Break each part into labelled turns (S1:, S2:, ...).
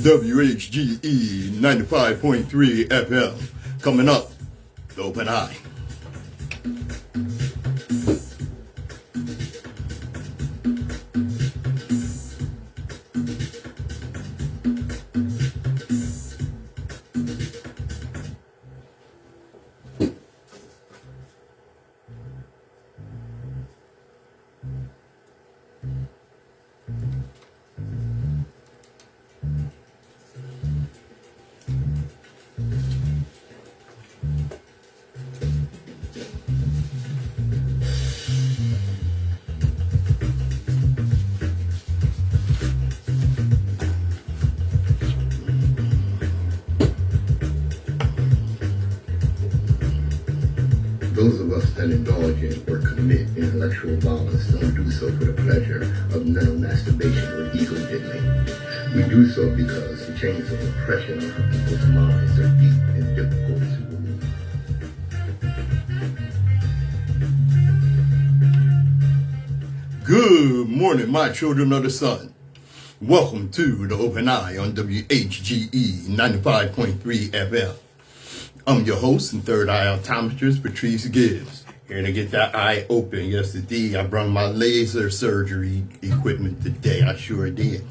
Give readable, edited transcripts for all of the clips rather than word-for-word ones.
S1: WHGE 95.3 FM. Coming up, the Open Eye.
S2: Those of us that indulge in or commit intellectual violence don't do so for the pleasure of mental masturbation or ego diddling. We do so because the chains of oppression on our people's minds are deep and difficult to remove.
S1: Good morning, my children of the sun. Welcome to the Open Eye on WHGE 95.3 FM. I'm your host and third eye optometrist, Patrice Gibbs, here to get that eye open. Yesterday, I brought my laser surgery equipment today. I sure did.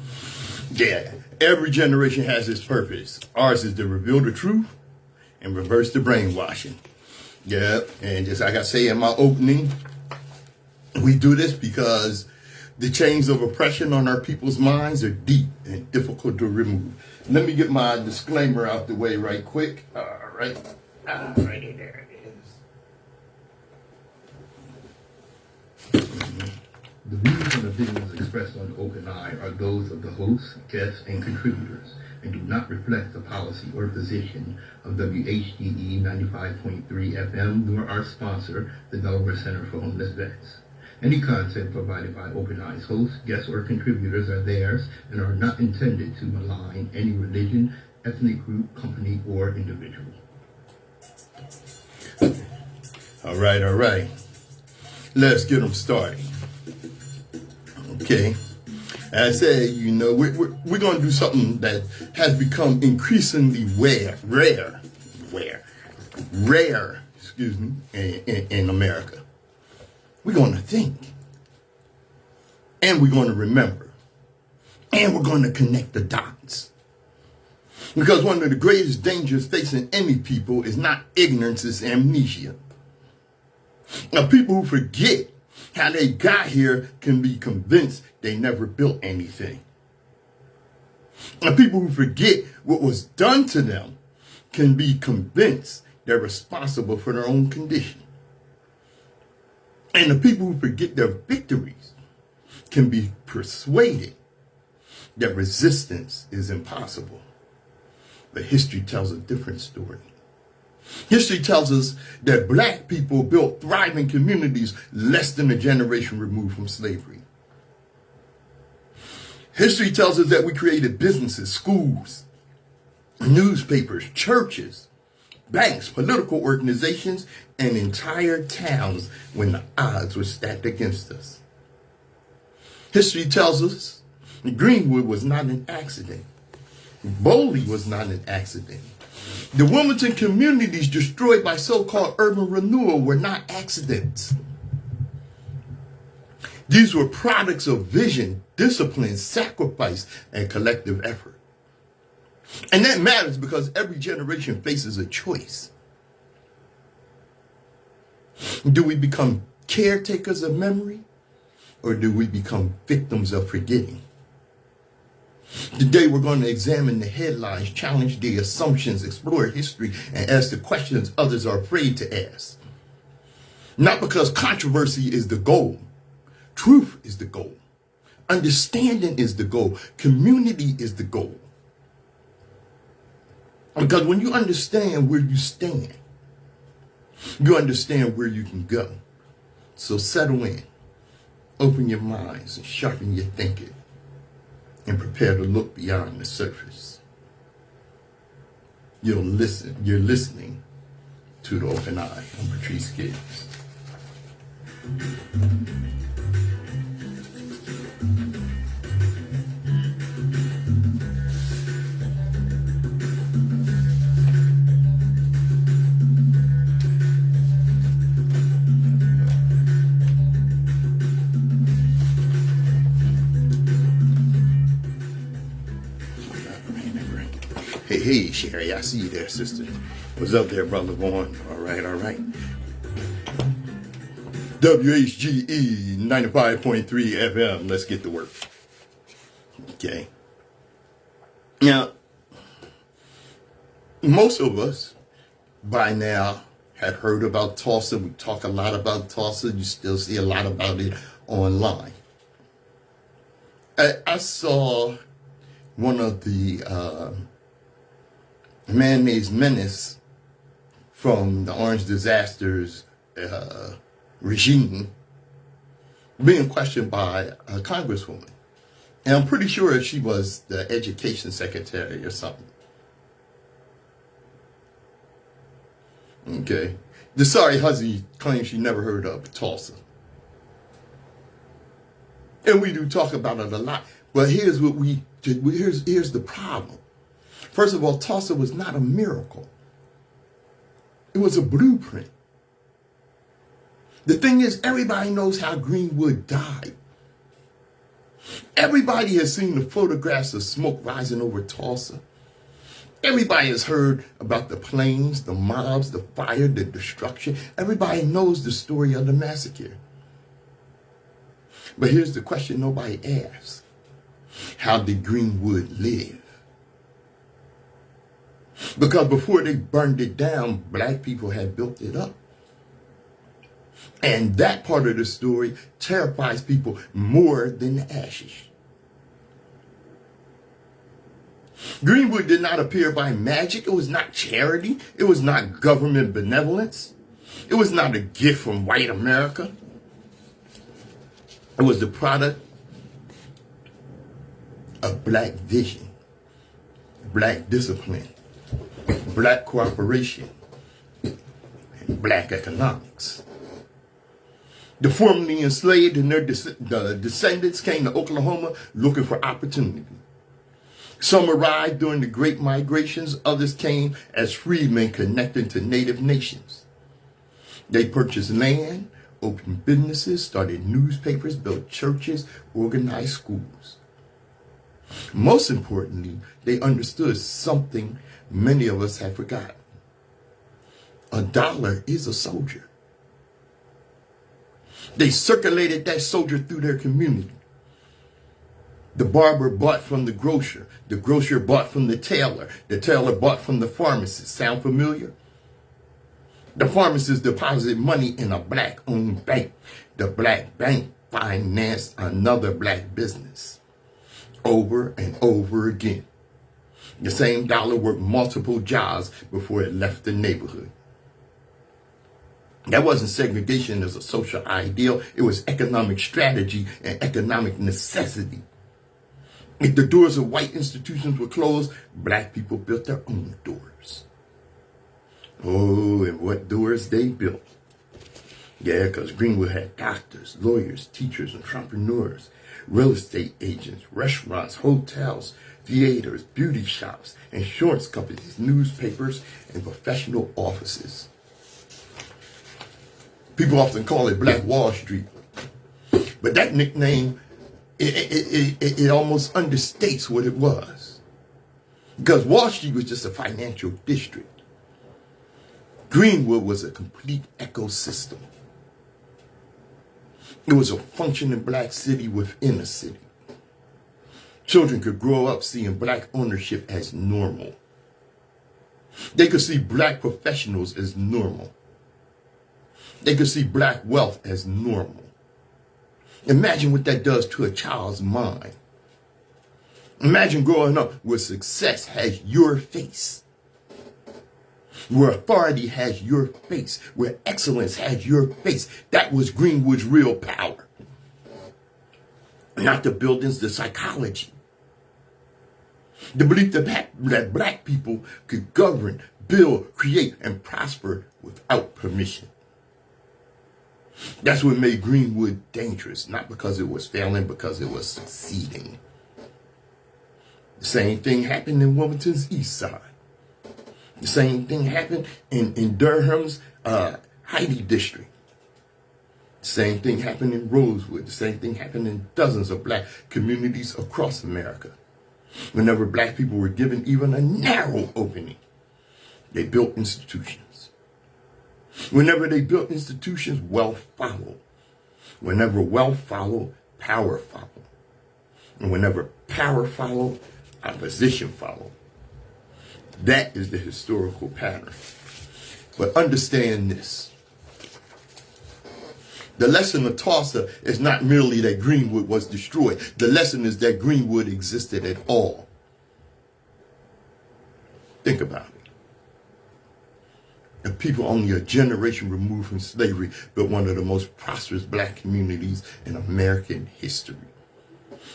S1: Yeah, every generation has its purpose. Ours is to reveal the truth and reverse the brainwashing. Yeah, and just like I say in my opening, we do this because the chains of oppression on our people's minds are deep and difficult to remove. Let me get my disclaimer out the way right quick. Right there it is.
S2: The views and opinions expressed on the Open Eye are those of the hosts, guests, and contributors, and do not reflect the policy or position of WHGE 95.3 FM, nor our sponsor, the Delaware Center for Homeless Vets. Any content provided by Open Eye's hosts, guests, or contributors are theirs and are not intended to malign any religion, ethnic group, company, or individual.
S1: All right. Let's get them started. Okay. As I said, we're going to do something that has become increasingly rare, in America. We're going to think. And we're going to remember. And we're going to connect the dots. Because one of the greatest dangers facing any people is not ignorance, it's amnesia. Now, people who forget how they got here can be convinced they never built anything. And people who forget what was done to them can be convinced they're responsible for their own condition. And the people who forget their victories can be persuaded that resistance is impossible. But history tells a different story. History tells us that black people built thriving communities less than a generation removed from slavery. History tells us that we created businesses, schools, newspapers, churches, banks, political organizations, and entire towns when the odds were stacked against us. History tells us that Greenwood was not an accident. Bowley was not an accident. The Wilmington communities destroyed by so-called urban renewal were not accidents. These were products of vision, discipline, sacrifice, and collective effort. And that matters because every generation faces a choice. Do we become caretakers of memory, or do we become victims of forgetting? Today we're going to examine the headlines, challenge the assumptions, explore history, and ask the questions others are afraid to ask. Not because controversy is the goal. Truth is the goal. Understanding is the goal. Community is the goal. Because when you understand where you stand, you understand where you can go. So settle in, open your minds, and sharpen your thinking, and prepare to look beyond the surface. You're listening to the Open Eye. I'm Patrice Gibbs. Hey, Sherry, I see you there, sister. What's up there, brother Vaughn? All right. WHGE 95.3 FM. Let's get to work. Okay. Now, most of us by now have heard about Tulsa. We talk a lot about Tulsa. You still see a lot about it online. I saw one of the man-made menace from the Orange Disasters regime being questioned by a congresswoman. And I'm pretty sure she was the education secretary or something. Okay. The sorry hussy claims she never heard of Tulsa. And we do talk about it a lot. But here's the problem. First of all, Tulsa was not a miracle. It was a blueprint. The thing is, everybody knows how Greenwood died. Everybody has seen the photographs of smoke rising over Tulsa. Everybody has heard about the planes, the mobs, the fire, the destruction. Everybody knows the story of the massacre. But here's the question nobody asks. How did Greenwood live? Because before they burned it down, black people had built it up. And that part of the story terrifies people more than the ashes. Greenwood did not appear by magic. It was not charity. It was not government benevolence. It was not a gift from white America. It was the product of black vision, black discipline, black cooperation, and black economics. The formerly enslaved and their descendants came to Oklahoma looking for opportunity. Some arrived during the Great Migrations. Others came as freedmen connecting to native nations. They purchased land, opened businesses, started newspapers, built churches, organized schools. Most importantly, they understood something many of us have forgotten. A dollar is a soldier. They circulated that soldier through their community. The barber bought from the grocer bought from the tailor bought from the pharmacist. Sound familiar? The pharmacist deposited money in a black-owned bank. The black bank financed another black business. Over and over again. The same dollar worked multiple jobs before it left the neighborhood. That wasn't segregation as a social ideal. It was economic strategy and economic necessity. If the doors of white institutions were closed, black people built their own doors. Oh, and what doors they built. Yeah, because Greenwood had doctors, lawyers, teachers, entrepreneurs, real estate agents, restaurants, hotels, theaters, beauty shops, insurance companies, newspapers, and professional offices. People often call it Black Wall Street. But that nickname, it almost understates what it was. Because Wall Street was just a financial district. Greenwood was a complete ecosystem. It was a functioning black city within a city. Children could grow up seeing black ownership as normal. They could see black professionals as normal. They could see black wealth as normal. Imagine what that does to a child's mind. Imagine growing up where success has your face, where authority has your face, where excellence has your face. That was Greenwood's real power. Not the buildings, the psychology. The belief that black people could govern, build, create, and prosper without permission. That's what made Greenwood dangerous, not because it was failing, because it was succeeding. The same thing happened in Wilmington's East Side. The same thing happened in Durham's Heidi district. The same thing happened in Rosewood. The same thing happened in dozens of black communities across America. Whenever black people were given even a narrow opening, they built institutions. Whenever they built institutions, wealth followed. Whenever wealth followed, power followed. And whenever power followed, opposition followed. That is the historical pattern. But understand this. The lesson of Tulsa is not merely that Greenwood was destroyed. The lesson is that Greenwood existed at all. Think about it. The people only a generation removed from slavery built one of the most prosperous black communities in American history.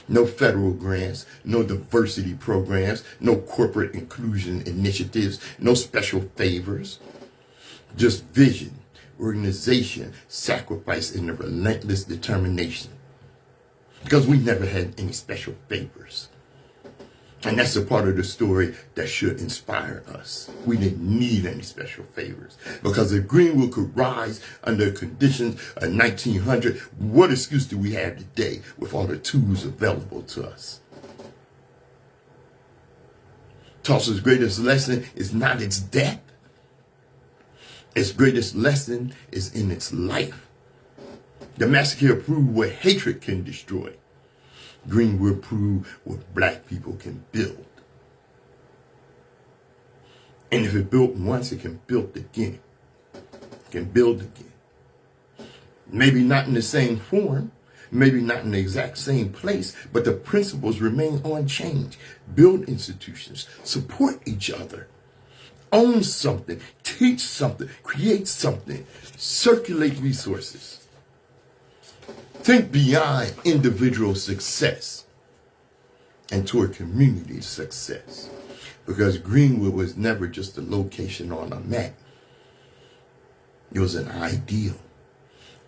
S1: No federal grants, no diversity programs, no corporate inclusion initiatives, no special favors. Just vision, organization, sacrifice, and a relentless determination. Because we never had any special favors. And that's a part of the story that should inspire us. We didn't need any special favors. Because if Greenwood could rise under conditions of 1900, what excuse do we have today with all the tools available to us? Tulsa's greatest lesson is not its death. Its greatest lesson is in its life. The massacre proved what hatred can destroy. Greenwood proved what black people can build. And if it built once, it can build again. It can build again. Maybe not in the same form, maybe not in the exact same place, but the principles remain unchanged. Build institutions, support each other, own something, teach something, create something, circulate resources. Think beyond individual success and toward community success. Because Greenwood was never just a location on a map. It was an ideal.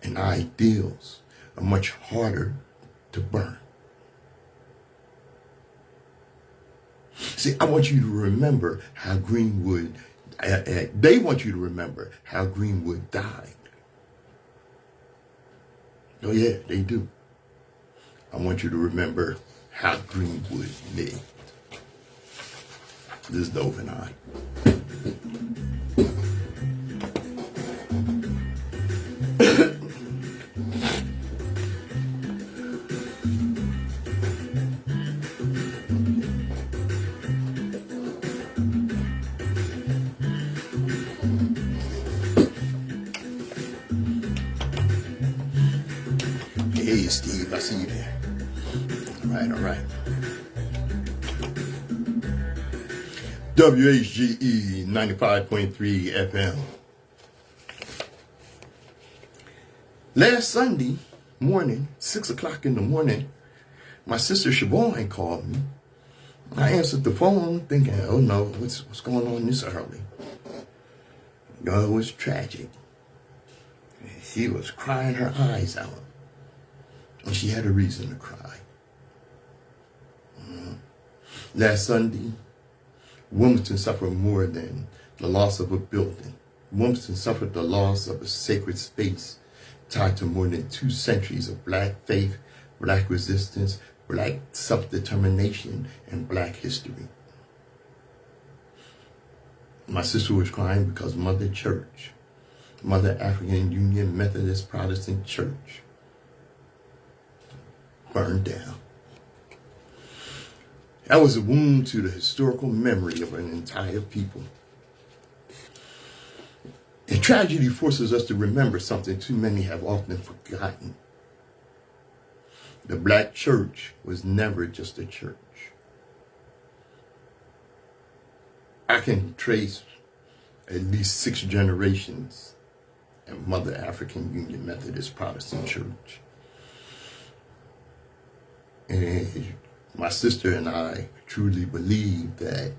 S1: And ideals are much harder to burn. See, I want you to remember how Greenwood, they want you to remember how Greenwood died. Oh yeah, they do. I want you to remember how Greenwood lived. This is the Open Eye. Hey, Steve, I see you there. All right. WHGE 95.3 FM. Last Sunday morning, 6 o'clock in the morning, my sister Siobhan called me. I answered the phone thinking, oh no, what's going on this early? No, it was tragic. She was crying her eyes out. And she had a reason to cry. Last Sunday, Wilmington suffered more than the loss of a building. Wilmington suffered the loss of a sacred space tied to more than 2 centuries of black faith, black resistance, black self-determination, and black history. My sister was crying because Mother Church, Mother African Union Methodist Protestant Church, burned down. That was a wound to the historical memory of an entire people. And tragedy forces us to remember something too many have often forgotten. The black church was never just a church. I can trace at least 6 generations at Mother African Union Methodist Protestant Church. And my sister and I truly believe that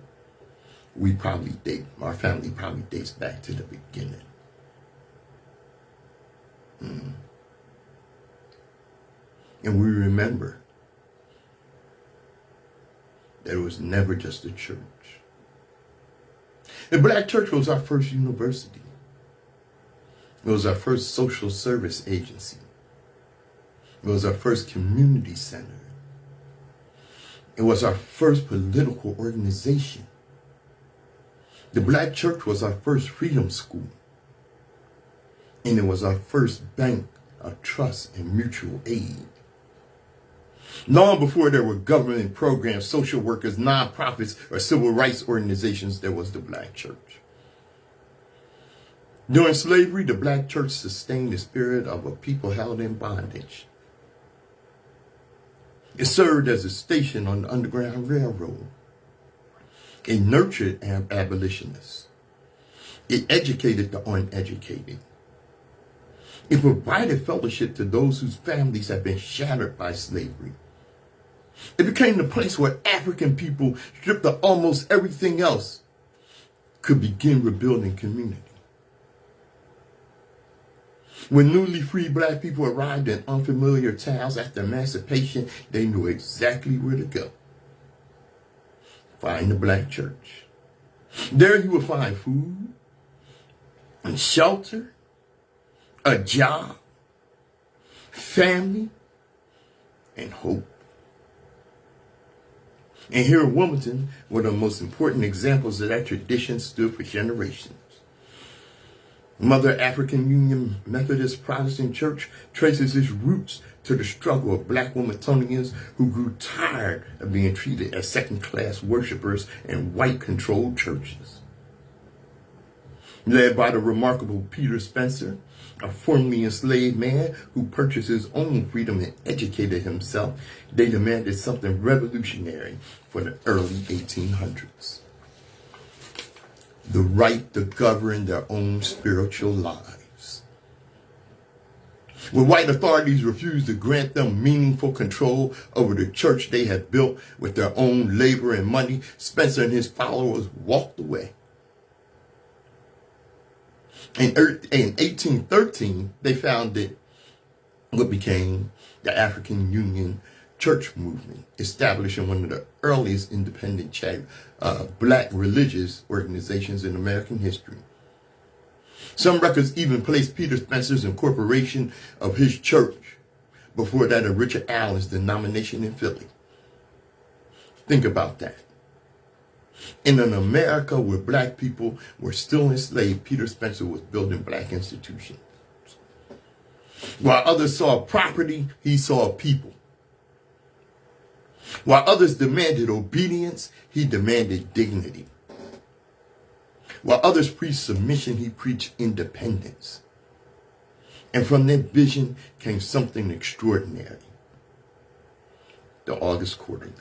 S1: our family probably dates back to the beginning. And we remember that it was never just a church. The black church was our first university. It was our first social service agency. It was our first community center. It was our first political organization. The black church was our first freedom school. And it was our first bank of trust and mutual aid. Long before there were government programs, social workers, nonprofits, or civil rights organizations, there was the black church. During slavery, the black church sustained the spirit of a people held in bondage. It served as a station on the Underground Railroad. It nurtured abolitionists. It educated the uneducated. It provided fellowship to those whose families had been shattered by slavery. It became the place where African people, stripped of almost everything else, could begin rebuilding community. When newly freed black people arrived in unfamiliar towns after emancipation, they knew exactly where to go. Find the black church. There you will find food and shelter, a job, family, and hope. And here in Wilmington, one of the most important examples of that tradition stood for generations. Mother African Union Methodist Protestant Church traces its roots to the struggle of black Wilmingtonians who grew tired of being treated as second-class worshipers in white-controlled churches. Led by the remarkable Peter Spencer, a formerly enslaved man who purchased his own freedom and educated himself, they demanded something revolutionary for the early 1800s. The right to govern their own spiritual lives. When white authorities refused to grant them meaningful control over the church they had built with their own labor and money, Spencer and his followers walked away. In 1813, they founded what became the African Union Church movement, establishing one of the earliest independent black religious organizations in American history. Some records even place Peter Spencer's incorporation of his church before that of Richard Allen's denomination in Philly. Think about that. In an America where black people were still enslaved, Peter Spencer was building black institutions. While others saw property, he saw people. While others demanded obedience, he demanded dignity. While others preached submission, he preached independence. And from that vision came something extraordinary. The August Quarterly.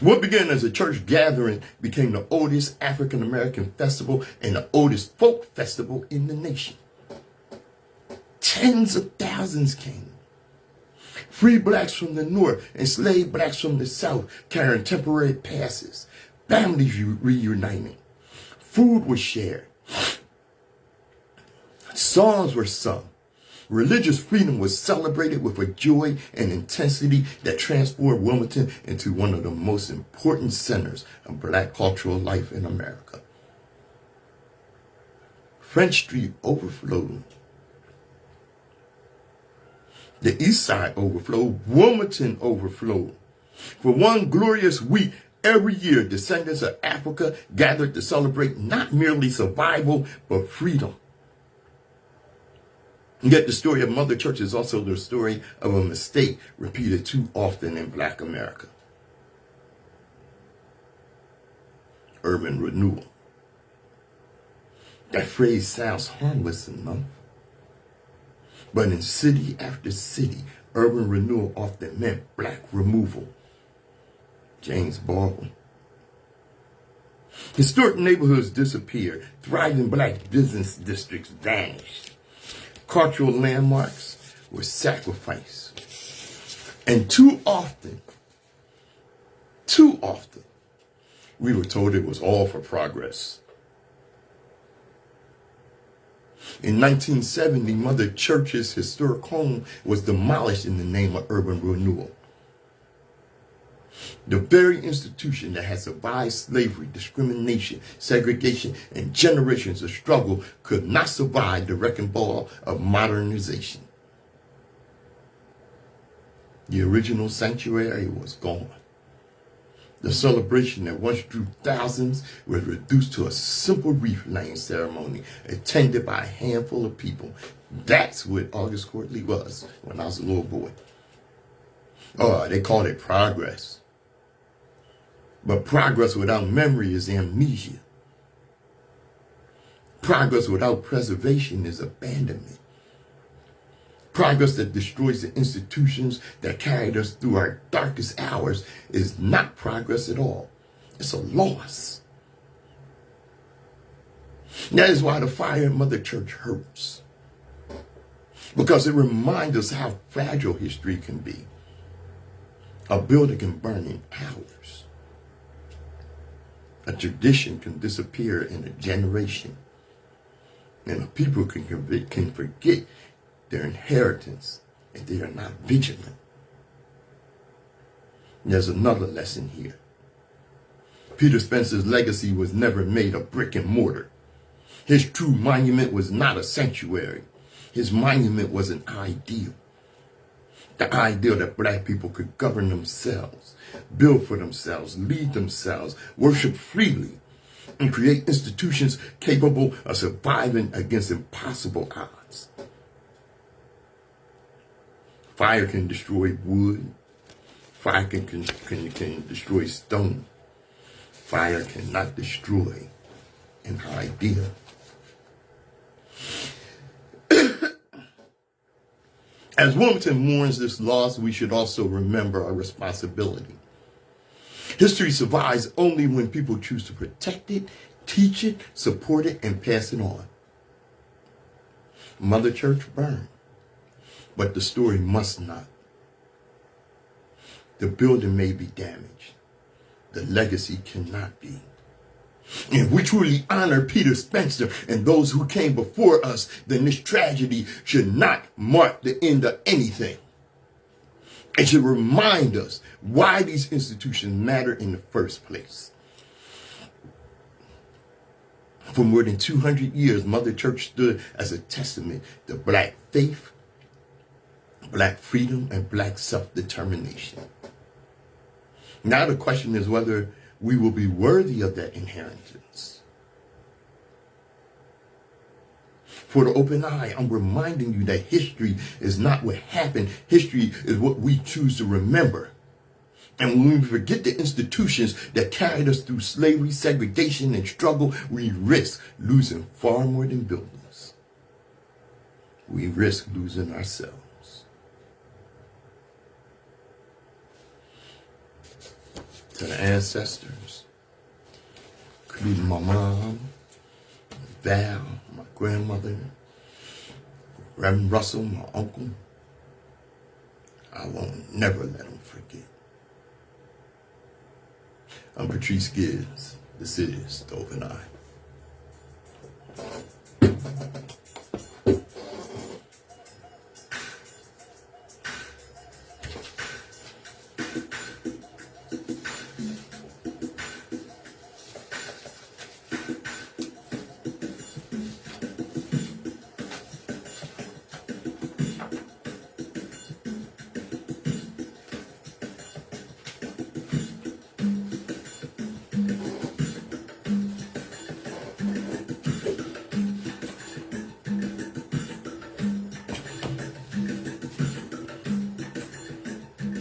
S1: What began as a church gathering became the oldest African-American festival and the oldest folk festival in the nation. Tens of thousands came. Free blacks from the north, enslaved blacks from the south, carrying temporary passes, families reuniting. Food was shared. Songs were sung. Religious freedom was celebrated with a joy and intensity that transformed Wilmington into one of the most important centers of black cultural life in America. French Street overflowed. The East Side overflowed. Wilmington overflowed. For one glorious week, every year, descendants of Africa gathered to celebrate not merely survival, but freedom. Yet the story of Mother Church is also the story of a mistake repeated too often in black America. Urban renewal. That phrase sounds harmless enough. But in city after city, urban renewal often meant black removal. James Baldwin. Historic neighborhoods disappeared. Thriving black business districts vanished. Cultural landmarks were sacrificed. And too often, we were told it was all for progress. In 1970, Mother Church's historic home was demolished in the name of urban renewal. The very institution that had survived slavery, discrimination, segregation, and generations of struggle could not survive the wrecking ball of modernization. The original sanctuary was gone. The celebration that once drew thousands was reduced to a simple wreath laying ceremony attended by a handful of people. That's what August Courtly was when I was a little boy. Oh, they called it progress. But progress without memory is amnesia. Progress without preservation is abandonment. Progress that destroys the institutions that carried us through our darkest hours is not progress at all. It's a loss. That is why the fire in Mother Church hurts. Because it reminds us how fragile history can be. A building can burn in hours. A tradition can disappear in a generation. And a people can forget their inheritance if they are not vigilant. There's another lesson here. Peter Spencer's legacy was never made of brick and mortar. His true monument was not a sanctuary. His monument was an ideal. The ideal that black people could govern themselves, build for themselves, lead themselves, worship freely, and create institutions capable of surviving against impossible odds. Fire can destroy wood. Fire can destroy stone. Fire cannot destroy an idea. As Wilmington mourns this loss, we should also remember our responsibility. History survives only when people choose to protect it, teach it, support it, and pass it on. Mother Church burned, but the story must not. The building may be damaged. The legacy cannot be. If we truly honor Peter Spencer and those who came before us, then this tragedy should not mark the end of anything. It should remind us why these institutions matter in the first place. For more than 200 years, Mother Church stood as a testament to black faith, black freedom, and black self-determination. Now the question is whether we will be worthy of that inheritance. For the open eye, I'm reminding you that history is not what happened. History is what we choose to remember. And when we forget the institutions that carried us through slavery, segregation, and struggle, we risk losing far more than buildings. We risk losing ourselves. To the ancestors, including my mom, Val, my grandmother, Reverend Russell, my uncle, I won't never let them forget. I'm Patrice Gibbs. This is The Open Eye.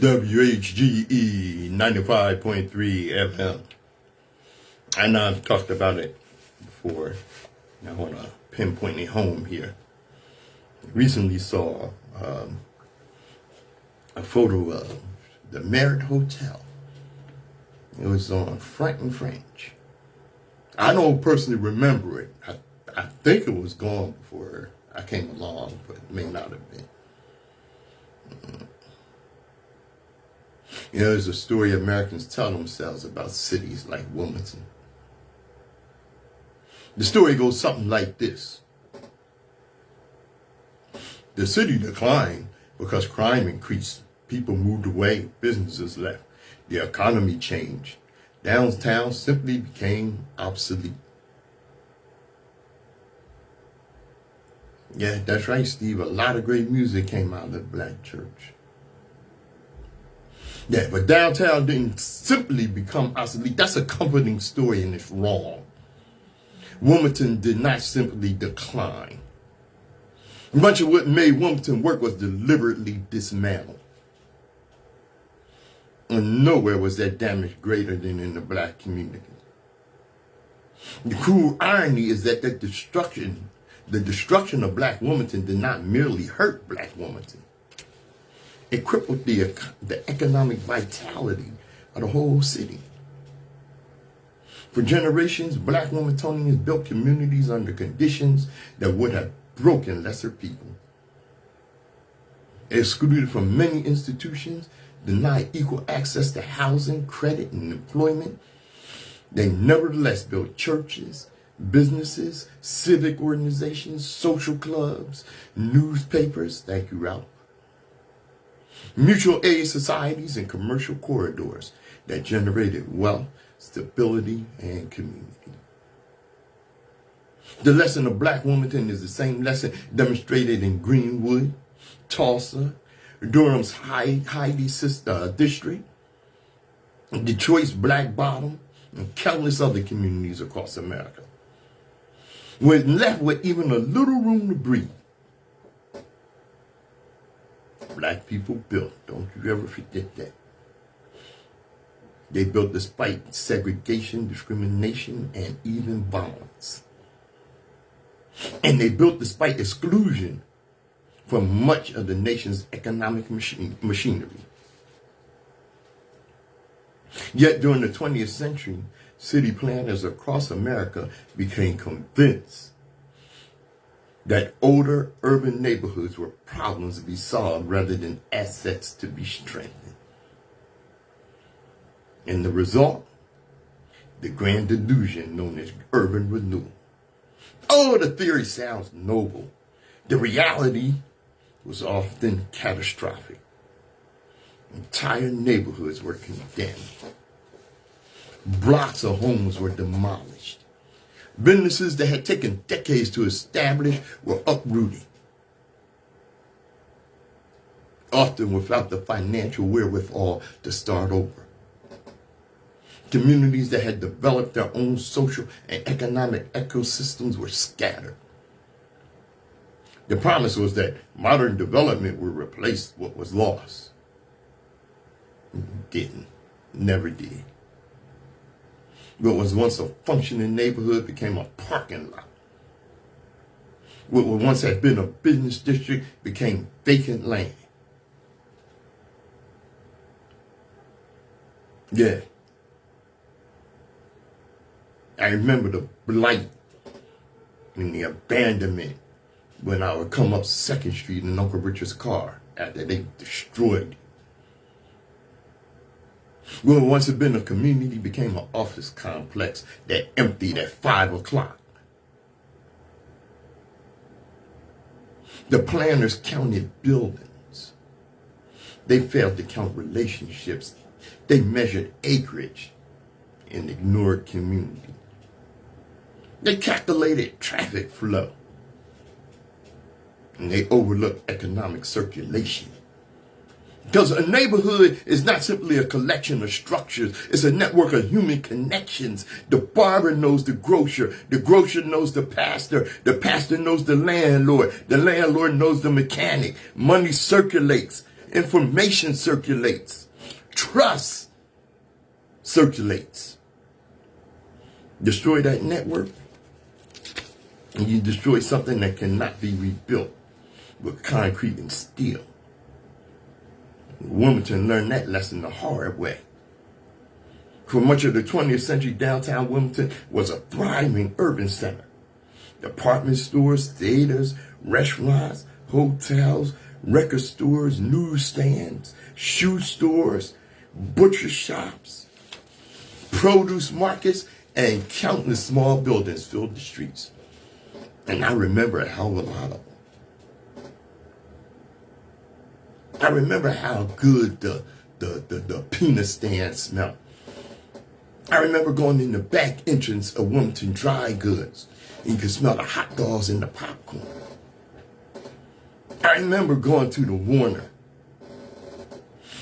S1: WHGE 95.3 FM. I know I've talked about it before. I want to pinpoint it home here. Recently saw a photo of the Marriott Hotel. It was on Front and French. I don't personally remember it. I think it was gone before I came along, but it may not have been. You know, there's a story Americans tell themselves about cities like Wilmington. The story goes something like this. The city declined because crime increased. People moved away, businesses left. The economy changed. Downtown simply became obsolete. Yeah, that's right, Steve. A lot of great music came out of the black church. Yeah, but downtown didn't simply become obsolete. That's a comforting story, and it's wrong. Wilmington did not simply decline. Much of what made Wilmington work was deliberately dismantled. And nowhere was that damage greater than in the black community. The cruel irony is that the destruction of black Wilmington did not merely hurt black Wilmington. It crippled the economic vitality of the whole city. For generations, black Wilmingtonians built communities under conditions that would have broken lesser people. Excluded from many institutions, denied equal access to housing, credit, and employment, they nevertheless built churches, businesses, civic organizations, social clubs, newspapers, thank you, Ralph, mutual aid societies, and commercial corridors that generated wealth, stability, and community. The lesson of black Wilmington is the same lesson demonstrated in Greenwood, Tulsa, Durham's Heidi district, Detroit's Black Bottom, and countless other communities across America. When left with even a little room to breathe, black people built. Don't you ever forget that. They built despite segregation, discrimination, and even violence. And they built despite exclusion from much of the nation's economic machinery. Yet during the 20th century, city planners across America became convinced that older urban neighborhoods were problems to be solved rather than assets to be strengthened. And the result, the grand delusion known as urban renewal. Oh, the theory sounds noble. The reality was often catastrophic. Entire neighborhoods were condemned. Blocks of homes were demolished. Businesses that had taken decades to establish were uprooted, often without the financial wherewithal to start over. Communities that had developed their own social and economic ecosystems were scattered. The promise was that modern development would replace what was lost. It didn't. Never did. What was once a functioning neighborhood became a parking lot. What once had been a business district became vacant land. Yeah. I remember the blight and the abandonment when I would come up 2nd Street in Uncle Richard's car after they destroyed it. What once had been a community became an office complex that emptied at 5 o'clock. The planners counted buildings. They failed to count relationships. They measured acreage and ignored community. They calculated traffic flow. And they overlooked economic circulation. Because a neighborhood is not simply a collection of structures. It's a network of human connections. The barber knows the grocer knows the pastor knows the landlord knows the mechanic. Money circulates. Information circulates. Trust circulates. Destroy that network, and you destroy something that cannot be rebuilt with concrete and steel. Wilmington learned that lesson the hard way. For much of the 20th century, downtown Wilmington was a thriving urban center. Department stores, theaters, restaurants, hotels, record stores, newsstands, shoe stores, butcher shops, produce markets, and countless small buildings filled the streets. And I remember a hell of a lot of them. I remember how good the peanut stand smelled. I remember going in the back entrance of Wilmington Dry Goods, and you could smell the hot dogs and the popcorn. I remember going to the Warner.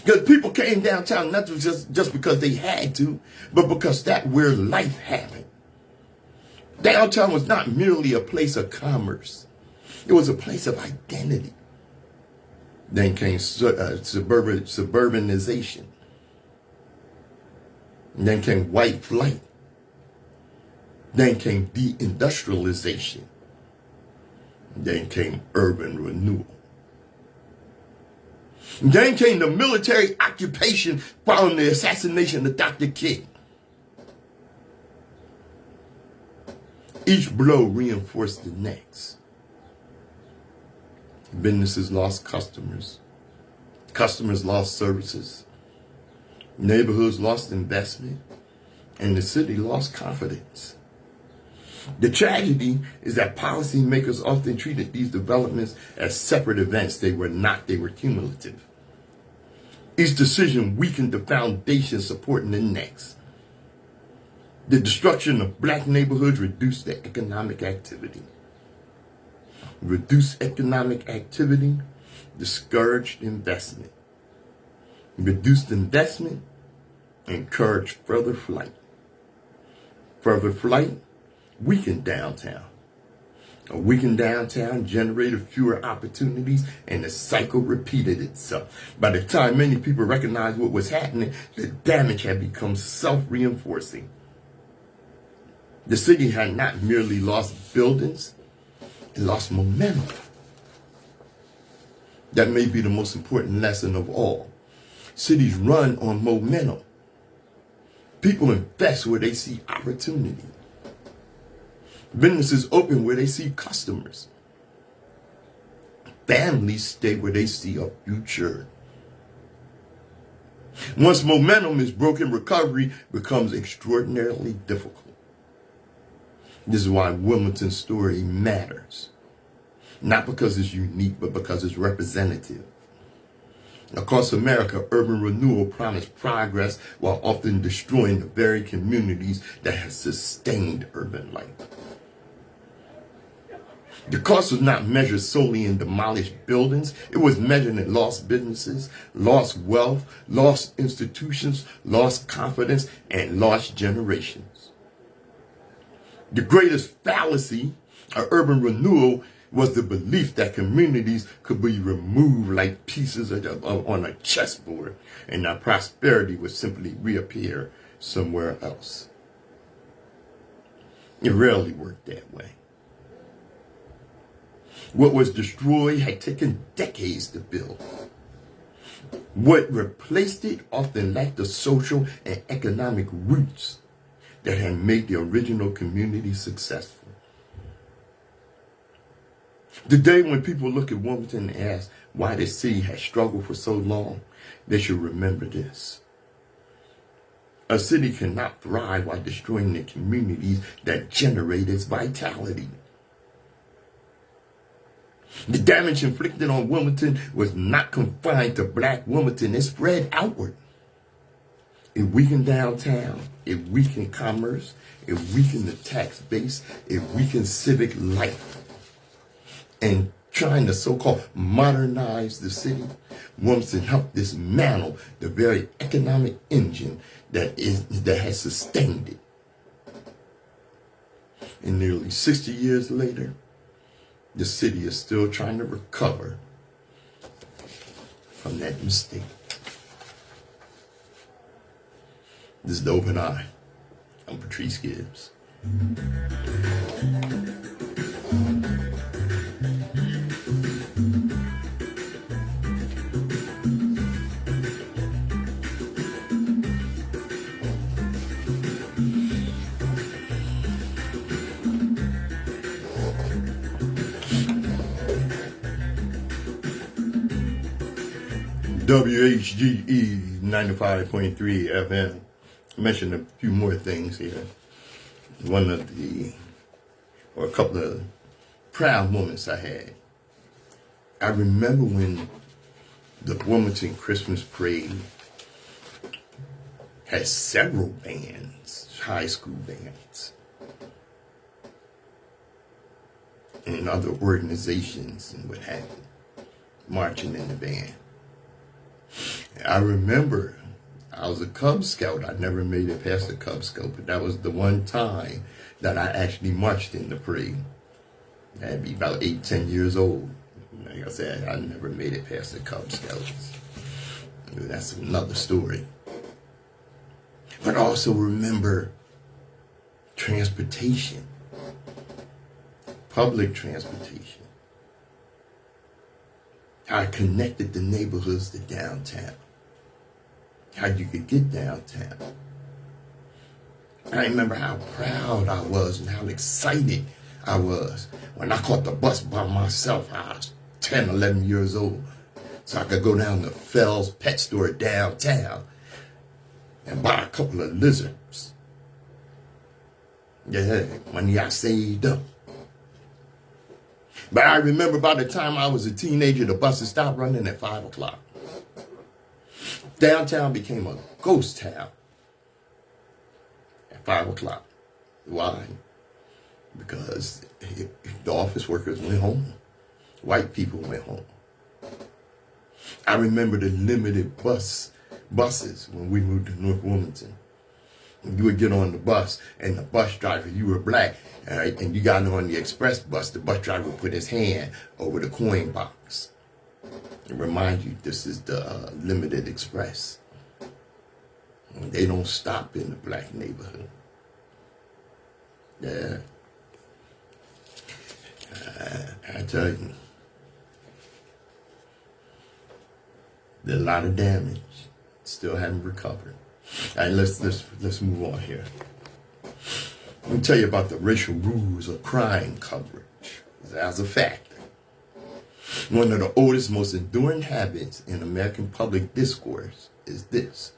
S1: Because people came downtown not just because they had to, but because that's where life happened. Downtown was not merely a place of commerce. It was a place of identity. Then came suburbanization. And then came white flight. Then came deindustrialization. And then came urban renewal. And then came the military occupation following the assassination of Dr. King. Each blow reinforced the next. Businesses lost customers. Customers lost services. Neighborhoods lost investment. And the city lost confidence. The tragedy is that policymakers often treated these developments as separate events. They were not. They were cumulative. Each decision weakened the foundation supporting the next. The destruction of black neighborhoods reduced the economic activity. Reduced economic activity discouraged investment. Reduced investment encouraged further flight. Further flight weakened downtown. A weakened downtown generated fewer opportunities, and the cycle repeated itself. By the time many people recognized what was happening, the damage had become self-reinforcing. The city had not merely lost buildings, it lost momentum. That may be the most important lesson of all. Cities run on momentum. People invest where they see opportunity. Businesses open where they see customers. Families stay where they see a future. Once momentum is broken, recovery becomes extraordinarily difficult. This is why Wilmington's story matters. Not because it's unique, but because it's representative. Across America, urban renewal promised progress while often destroying the very communities that have sustained urban life. The cost was not measured solely in demolished buildings. It was measured in lost businesses, lost wealth, lost institutions, lost confidence, and lost generations. The greatest fallacy of urban renewal was the belief that communities could be removed like pieces on a chessboard, and that prosperity would simply reappear somewhere else. It rarely worked that way. What was destroyed had taken decades to build. What replaced it often lacked the social and economic roots that had made the original community successful. Today, when people look at Wilmington and ask why the city has struggled for so long, they should remember this. A city cannot thrive while destroying the communities that generate its vitality. The damage inflicted on Wilmington was not confined to black Wilmington. It spread outward. It weakened downtown. It weakened commerce. It weakened the tax base. It weakened civic life. And trying to so-called modernize the city, Wilmington helped dismantle the very economic engine that has sustained it. And nearly 60 years later, the city is still trying to recover from that mistake. This is The Open Eye. I'm Patrice Gibbs. WHGE 95.3 FM. I mentioned a few more things here. A couple of proud moments I had. I remember when the Wilmington Christmas Parade had several bands, high school bands, and other organizations and what have you, marching in the band. I remember I was a Cub Scout. I never made it past the Cub Scout, but that was the one time that I actually marched in the parade. I'd be about 8, 10 years old. Like I said, I never made it past the Cub Scouts. That's another story. But also remember transportation, public transportation. How it connected the neighborhoods to downtown. How you could get downtown. I remember how proud I was and how excited I was when I caught the bus by myself. I was 10, 11 years old. So I could go down to Fell's pet store downtown and buy a couple of lizards. Yeah, money I saved up. But I remember by the time I was a teenager, the buses stopped running at 5 o'clock. Downtown became a ghost town at 5 o'clock. Why? Because the office workers went home. White people went home. I remember the limited buses when we moved to North Wilmington. You would get on the bus, and the bus driver, you were black, all right, and you got on the express bus, the bus driver would put his hand over the coin box. And remind you, this is the limited express. They don't stop in the black neighborhood. Yeah. I tell you, there's a lot of damage. Still haven't recovered. All right, let's move on here. Let me tell you about the racial rules of crime coverage. As a fact, one of the oldest, most enduring habits in American public discourse is this.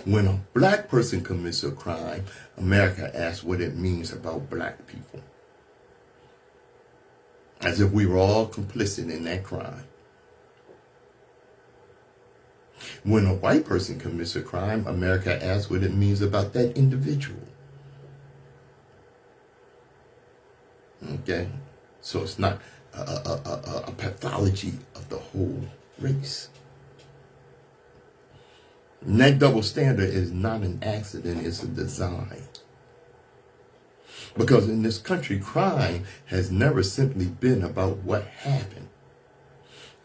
S1: When a black person commits a crime, America asks what it means about black people. As if we were all complicit in that crime. When a white person commits a crime, America asks what it means about that individual. Okay? So it's not a pathology of the whole race. And that double standard is not an accident, it's a design. Because in this country, crime has never simply been about what happened.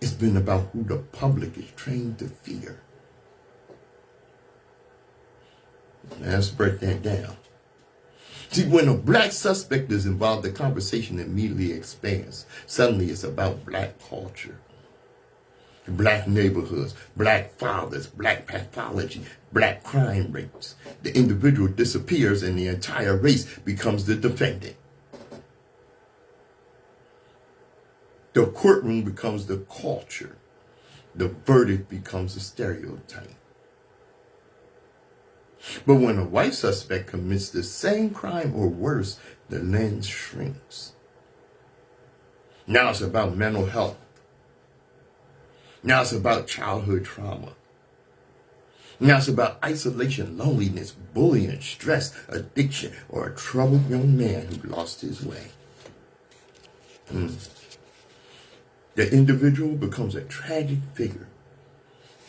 S1: It's been about who the public is trained to fear. Now let's break that down. See, when a black suspect is involved, the conversation immediately expands. Suddenly it's about black culture, black neighborhoods, black fathers, black pathology, black crime rates. The individual disappears and the entire race becomes the defendant. The courtroom becomes the culture. The verdict becomes a stereotype. But when a white suspect commits the same crime or worse, the lens shrinks. Now it's about mental health. Now it's about childhood trauma. Now it's about isolation, loneliness, bullying, stress, addiction, or a troubled young man who lost his way. The individual becomes a tragic figure.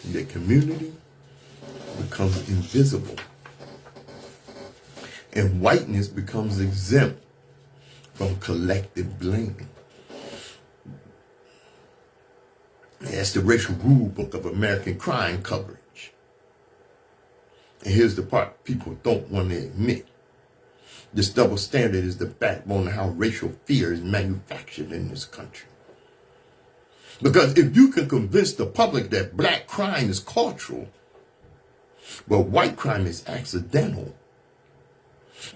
S1: The community becomes invisible. And whiteness becomes exempt from collective blame. That's the racial rule book of American crime coverage. And here's the part people don't want to admit. This double standard is the backbone of how racial fear is manufactured in this country. Because if you can convince the public that black crime is cultural, but white crime is accidental,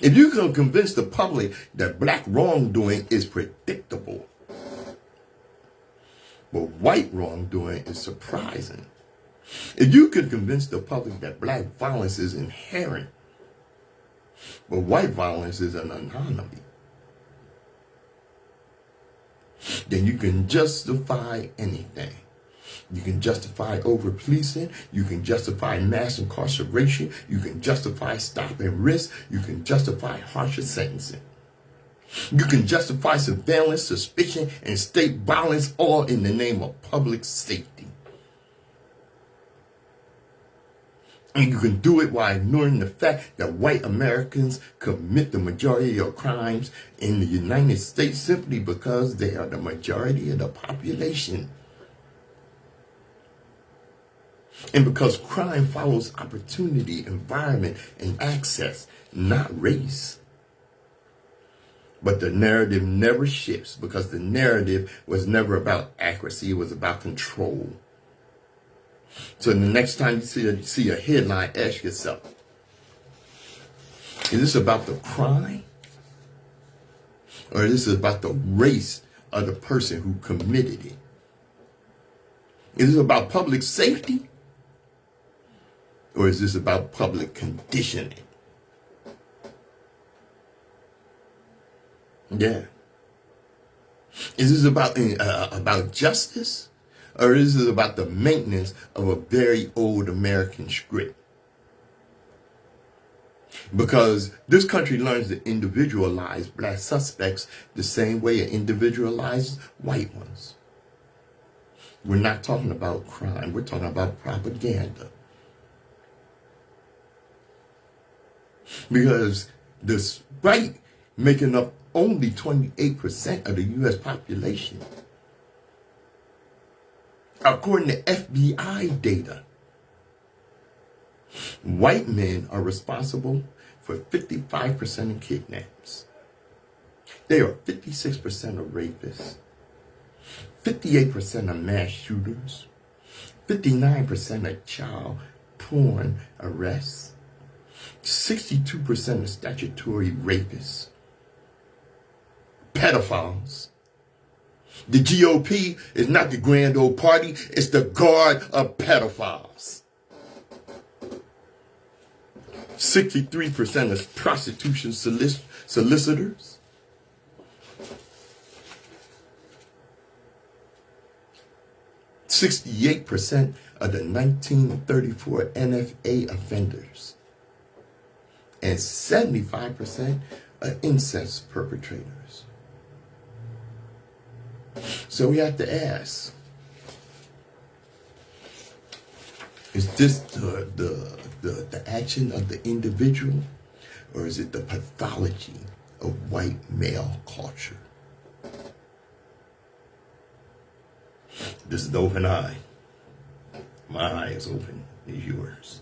S1: if you can convince the public that black wrongdoing is predictable, but white wrongdoing is surprising, if you can convince the public that black violence is inherent, but white violence is an anomaly, then you can justify anything. You can justify over-policing. You can justify mass incarceration. You can justify stop and risk. You can justify harsher sentencing. You can justify surveillance, suspicion, and state violence, all in the name of public safety. And you can do it while ignoring the fact that white Americans commit the majority of crimes in the United States simply because they are the majority of the population. And because crime follows opportunity, environment, and access, not race. But the narrative never shifts because the narrative was never about accuracy, it was about control. So the next time you see a headline, ask yourself, is this about the crime? Or is this about the race of the person who committed it? Is this about public safety? Or is this about public conditioning? Yeah. Is this about justice? Or is it about the maintenance of a very old American script? Because this country learns to individualize black suspects the same way it individualizes white ones. We're not talking about crime. We're talking about propaganda. Because despite making up only 28% of the U.S. population, according to FBI data, white men are responsible for 55% of kidnaps. They are 56% of rapists, 58% of mass shooters, 59% of child porn arrests, 62% of statutory rapists, pedophiles. The GOP is not the grand old party, it's the guard of pedophiles. 63% of prostitution solicitors. 68% of the 1934 NFA offenders. And 75% of incest perpetrators. So we have to ask, is this the action of the individual, or is it the pathology of white male culture? This is the open eye. My eye is open. Is yours.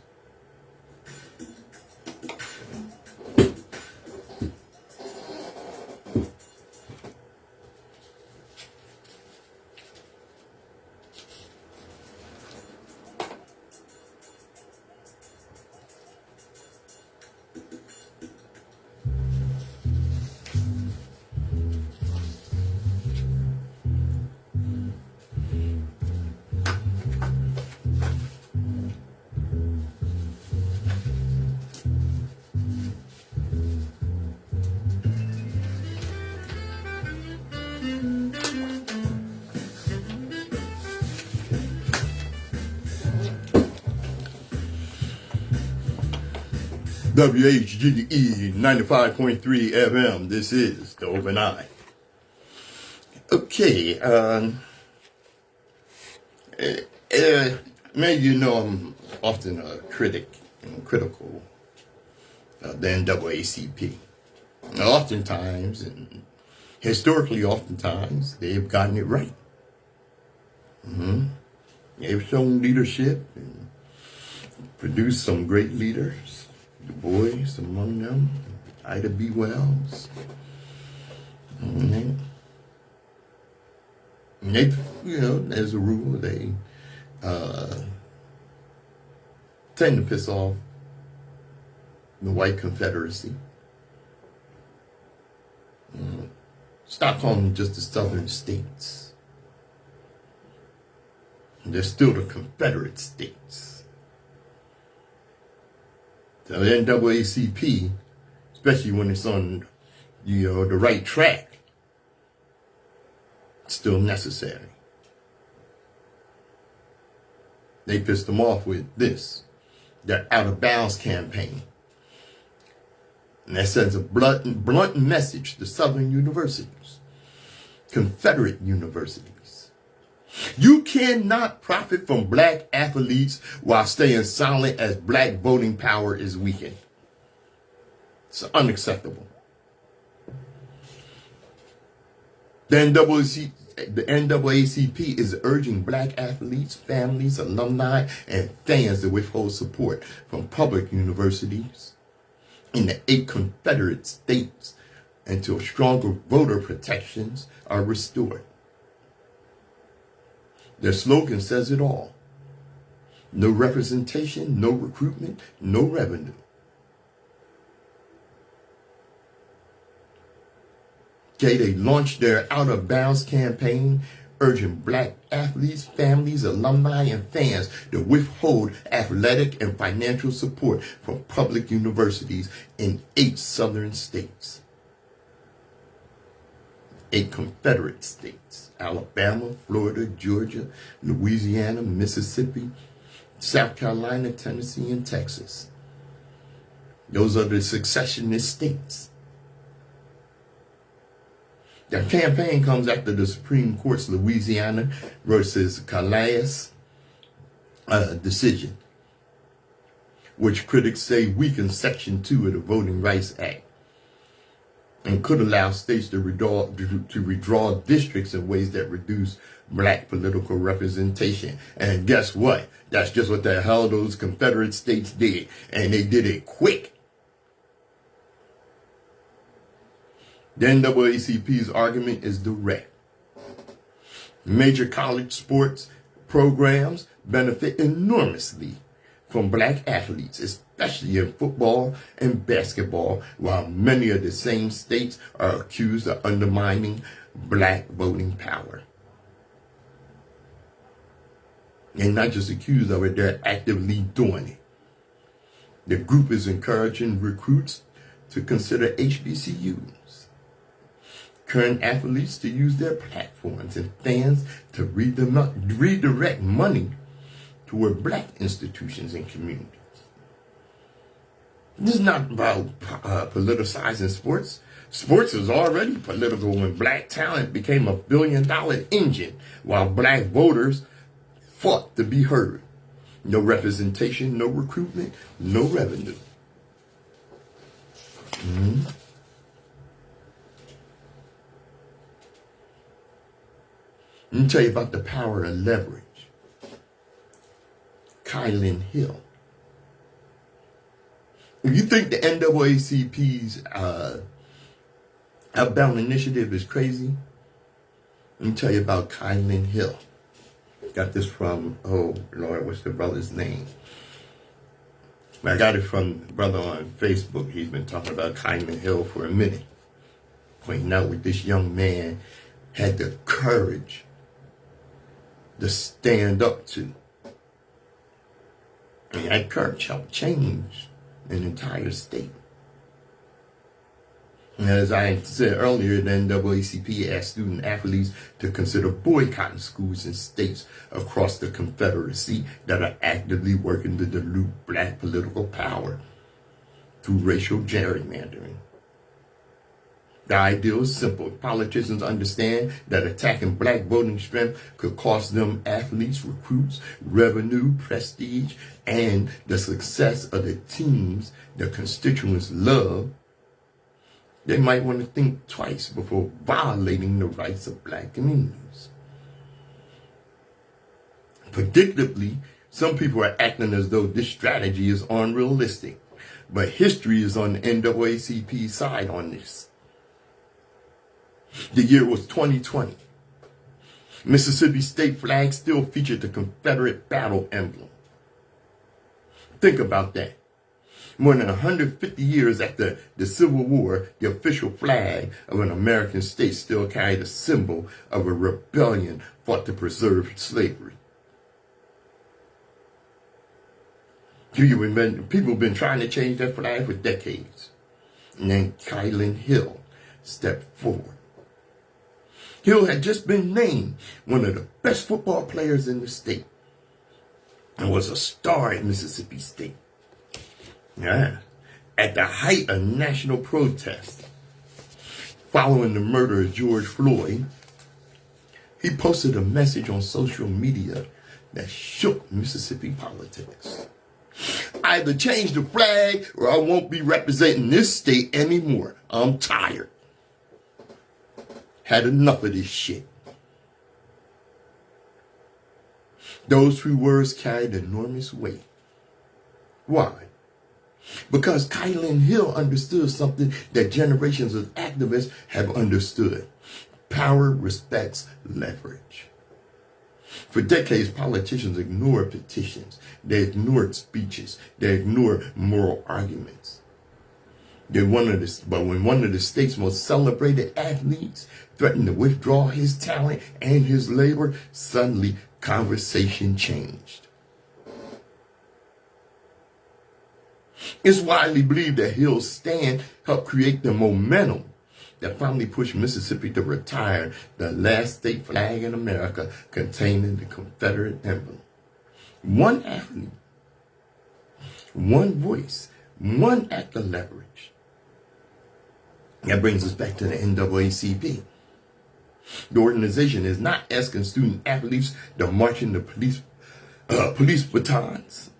S1: WHGE 95.3 FM. This is the Open Eye. Okay, maybe you know I'm often a critic and critical of the NAACP. Oftentimes, and historically oftentimes, they've gotten it right. They've shown leadership and produced some great leaders. Du Bois among them, Ida B. Wells. And they, as a rule, they tend to piss off the white Confederacy. Stop calling them just the southern states. They're still the Confederate states. So the NAACP, especially when it's on, the right track, it's still necessary. They pissed them off with this, their out of bounds campaign. And that sends a blunt message to Southern universities, Confederate universities, You cannot profit from black athletes while staying silent as black voting power is weakened. It's unacceptable. The NAACP is urging black athletes, families, alumni, and fans to withhold support from public universities in the 8 Confederate states until stronger voter protections are restored. Their slogan says it all. No representation, no recruitment, no revenue. Okay, they launched their Out of Bounds campaign, urging black athletes, families, alumni, and fans to withhold athletic and financial support from public universities in 8 southern states. 8 Confederate states: Alabama, Florida, Georgia, Louisiana, Mississippi, South Carolina, Tennessee, and Texas. Those are the secessionist states. The campaign comes after the Supreme Court's Louisiana versus Calais decision, which critics say weakens Section 2 of the Voting Rights Act and could allow states to withdraw districts in ways that reduce black political representation. And guess what? That's just what the hell those Confederate states did. And they did it quick. The NAACP's argument is direct. Major college sports programs benefit enormously from black athletes, especially in football and basketball, while many of the same states are accused of undermining black voting power. They're not just accused of it, they're actively doing it. The group is encouraging recruits to consider HBCUs, current athletes to use their platforms, and fans to redirect money toward black institutions and communities. This is not about politicizing sports. Sports was already political when black talent became a billion-dollar engine, while black voters fought to be heard. No representation, no recruitment, no revenue. Let me tell you about the power of leverage. Kylan Hill. If you think the NAACP's Outbound Initiative is crazy, let me tell you about Kylan Hill. Got this from, oh Lord, what's the brother's name? I got it from the brother on Facebook. He's been talking about Kylan Hill for a minute, pointing out what this young man had the courage to stand up to. And that courage helped change an entire state. And as I said earlier, the NAACP asked student athletes to consider boycotting schools and states across the Confederacy that are actively working to dilute black political power through racial gerrymandering. The idea is simple. Politicians understand that attacking black voting strength could cost them athletes, recruits, revenue, prestige, and the success of the teams their constituents love. They might want to think twice before violating the rights of black communities. Predictably, some people are acting as though this strategy is unrealistic, but history is on the NAACP's side on this. The year was 2020. Mississippi state flag still featured the Confederate battle emblem. Think about that. More than 150 years after the Civil War, the official flag of an American state still carried a symbol of a rebellion fought to preserve slavery. People have been trying to change that flag for decades. And then Kylan Hill stepped forward. Hill had just been named one of the best football players in the state and was a star at Mississippi State. Yeah. At the height of national protest following the murder of George Floyd, He posted a message on social media that shook Mississippi politics. Either change the flag or I won't be representing this state anymore. I'm tired. Had enough of this shit. Those few words carried enormous weight. Why? Because Kylan Hill understood something that generations of activists have understood. Power respects leverage. For decades, politicians ignored petitions. They ignored speeches. They ignored moral arguments. But when one of the state's most celebrated athletes threatened to withdraw his talent and his labor, suddenly conversation changed. It's widely believed that Hill's stand helped create the momentum that finally pushed Mississippi to retire the last state flag in America containing the Confederate emblem. One athlete, one voice, one act of leverage. That brings us back to the NAACP. The organization is not asking student athletes to march in the police batons.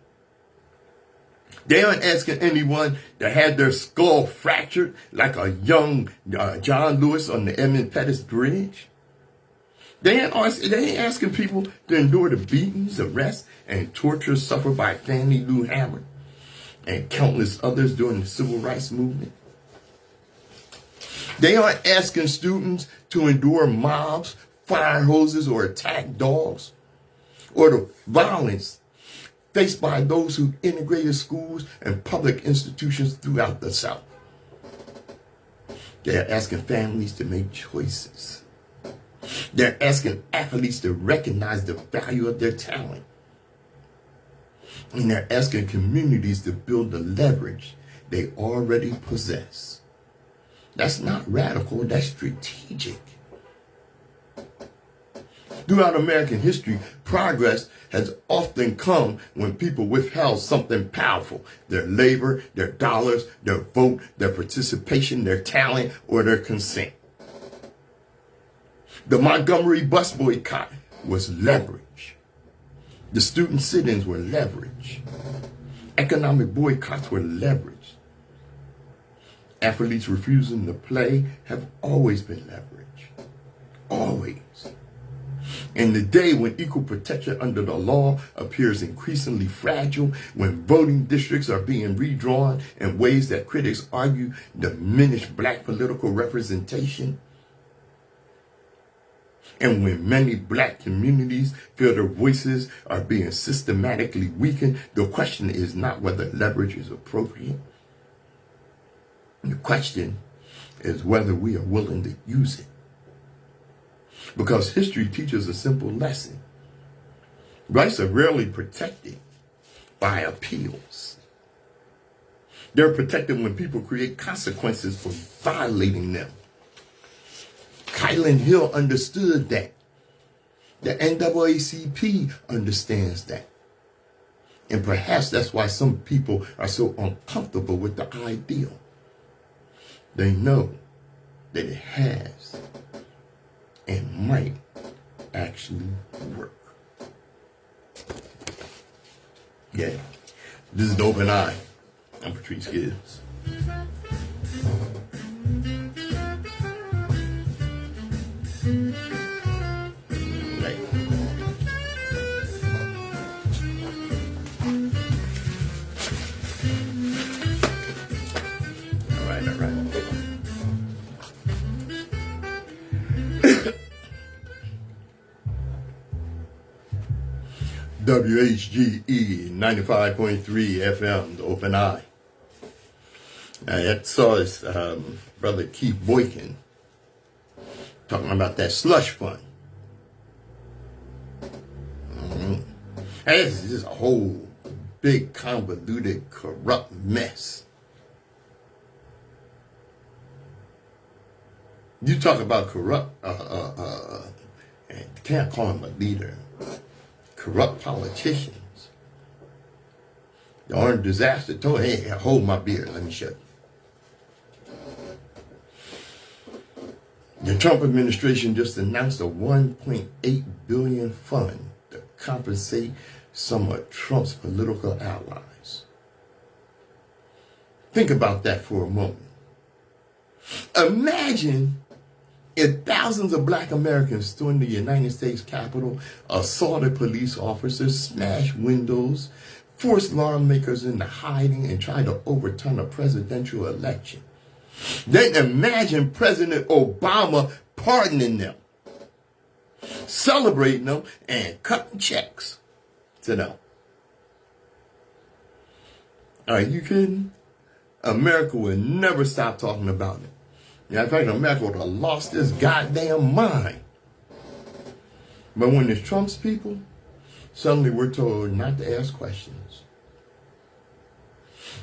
S1: They aren't asking anyone to have their skull fractured like a young John Lewis on the Edmund Pettus Bridge. They ain't asking people to endure the beatings, arrests, and torture suffered by Fannie Lou Hamer and countless others during the Civil Rights Movement. They aren't asking students to endure mobs, fire hoses, or attack dogs, or the violence faced by those who integrated schools and public institutions throughout the South. They're asking families to make choices. They're asking athletes to recognize the value of their talent. And they're asking communities to build the leverage they already possess. That's not radical, that's strategic. Throughout American history, progress has often come when people withheld something powerful: their labor, their dollars, their vote, their participation, their talent, or their consent. The Montgomery bus boycott was leverage. The student sit-ins were leverage. Economic boycotts were leverage. Athletes refusing to play have always been leverage. Always. In the day when equal protection under the law appears increasingly fragile, when voting districts are being redrawn in ways that critics argue diminish black political representation, and when many black communities feel their voices are being systematically weakened, the question is not whether leverage is appropriate. The question is whether we are willing to use it. Because history teaches a simple lesson. Rights are rarely protected by appeals. They're protected when people create consequences for violating them. Kylan Hill understood that. The NAACP understands that. And perhaps that's why some people are so uncomfortable with the ideal. They know that it has and might actually work. Yeah, this is the Open Eye. I'm Patrice Gibbs. Right. All right. WHGE 95.3 FM, the Open Eye. I saw this brother Keith Boykin talking about that slush fund. This is just a whole big, convoluted, corrupt mess. You talk about corrupt, can't call him a leader. Corrupt politicians. The orange disaster told, hey, hold my beer, let me shut. The Trump administration just announced a $1.8 billion fund to compensate some of Trump's political allies. Think about that for a moment. Imagine if thousands of black Americans stormed the United States Capitol, assaulted police officers, smashed windows, forced lawmakers into hiding, and tried to overturn a presidential election. Then imagine President Obama pardoning them, celebrating them, and cutting checks to them. Are you kidding? America will never stop talking about it. In fact, America would have lost its goddamn mind. But when it's Trump's people, suddenly we're told not to ask questions.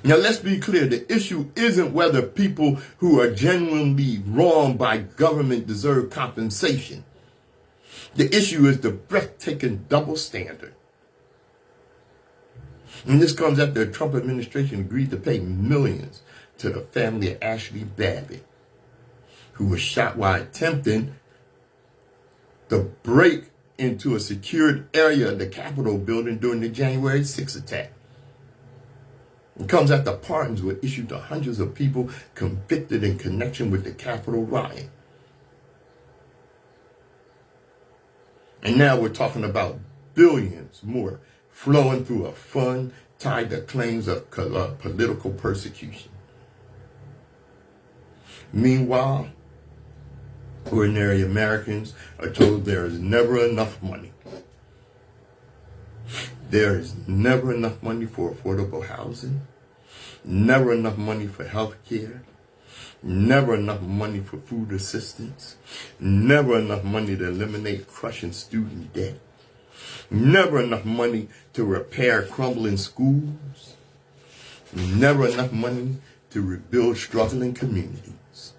S1: Now, let's be clear. The issue isn't whether people who are genuinely wronged by government deserve compensation. The issue is the breathtaking double standard. And this comes after the Trump administration agreed to pay millions to the family of Ashley Babbitt, who was shot while attempting to break into a secured area of the Capitol building during the January 6th attack. It comes after pardons were issued to hundreds of people convicted in connection with the Capitol riot. And now we're talking about billions more flowing through a fund tied to claims of political persecution. Meanwhile, ordinary Americans are told there is never enough money. There is never enough money for affordable housing, never enough money for health care, never enough money for food assistance, never enough money to eliminate crushing student debt, never enough money to repair crumbling schools, never enough money to rebuild struggling communities.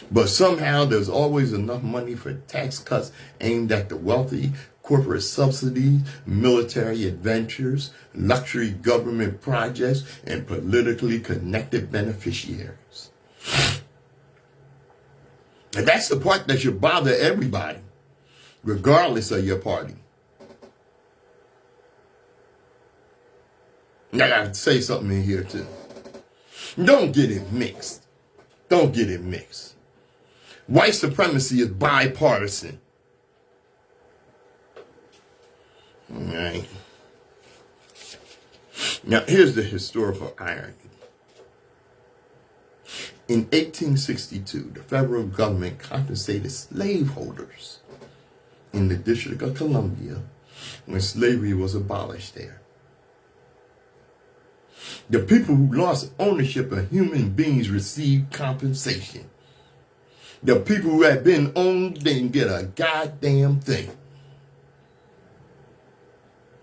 S1: But somehow there's always enough money for tax cuts aimed at the wealthy, corporate subsidies, military adventures, luxury government projects, and politically connected beneficiaries. And that's the part that should bother everybody, regardless of your party. Now, I gotta say something in here too. Don't get it mixed. Don't get it mixed. White supremacy is bipartisan. All right. Now, here's the historical irony. In 1862, the federal government compensated slaveholders in the District of Columbia when slavery was abolished there. The people who lost ownership of human beings received compensation. The people who had been owned didn't get a goddamn thing.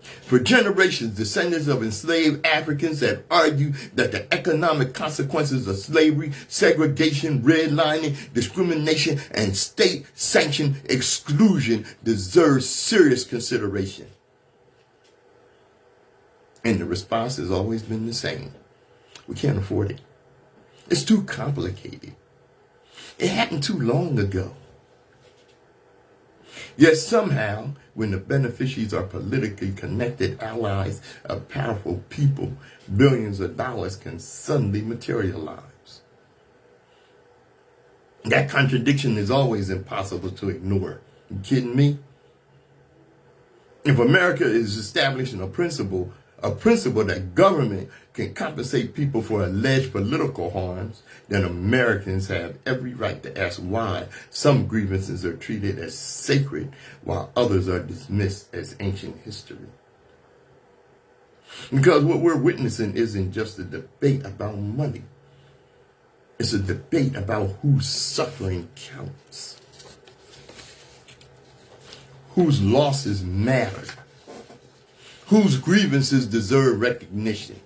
S1: For generations, descendants of enslaved Africans have argued that the economic consequences of slavery, segregation, redlining, discrimination, and state-sanctioned exclusion deserve serious consideration. And the response has always been the same. We can't afford it. It's too complicated. It happened too long ago. Yet somehow, when the beneficiaries are politically connected allies of powerful people, billions of dollars can suddenly materialize. That contradiction is always impossible to ignore. You kidding me? If America is establishing a principle that government can compensate people for alleged political harms, then Americans have every right to ask why some grievances are treated as sacred while others are dismissed as ancient history. Because what we're witnessing isn't just a debate about money. It's a debate about whose suffering counts, whose losses matter, whose grievances deserve recognition,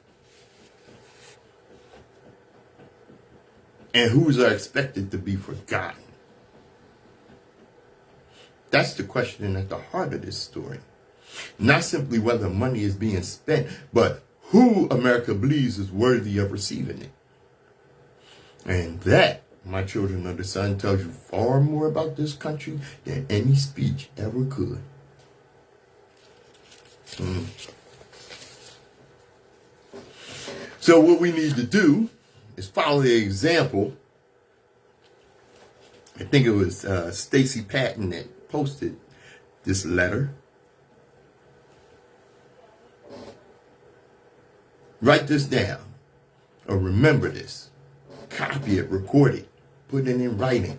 S1: and whose are expected to be forgotten. That's the question at the heart of this story. Not simply whether money is being spent, but who America believes is worthy of receiving it. And that My Children of the Sun tells you far more about this country than any speech ever could. So what we need to do is follow the example. I think it was Stacey Patton that posted this letter. Write this down or remember this. Copy it, record it, put it in writing.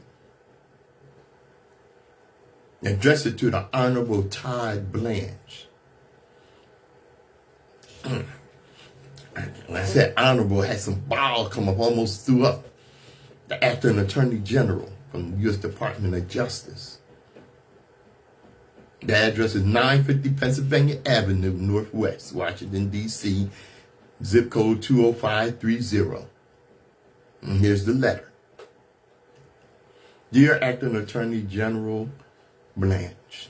S1: Address it to the Honorable Todd Blanche. When I said honorable, I had some bile come up, almost threw up. The acting Attorney General from the U.S. Department of Justice. The address is 950 Pennsylvania Avenue, Northwest, Washington, D.C., zip code 20530. And here's the letter. Dear Acting Attorney General Blanche,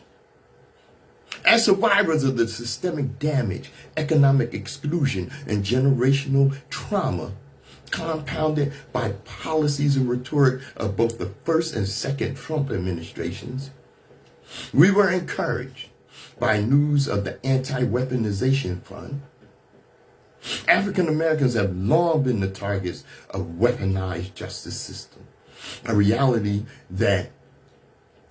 S1: as survivors of the systemic damage, economic exclusion, and generational trauma compounded by policies and rhetoric of both the first and second Trump administrations, we were encouraged by news of the Anti-Weaponization Fund. African Americans have long been the targets of weaponized justice system, a reality that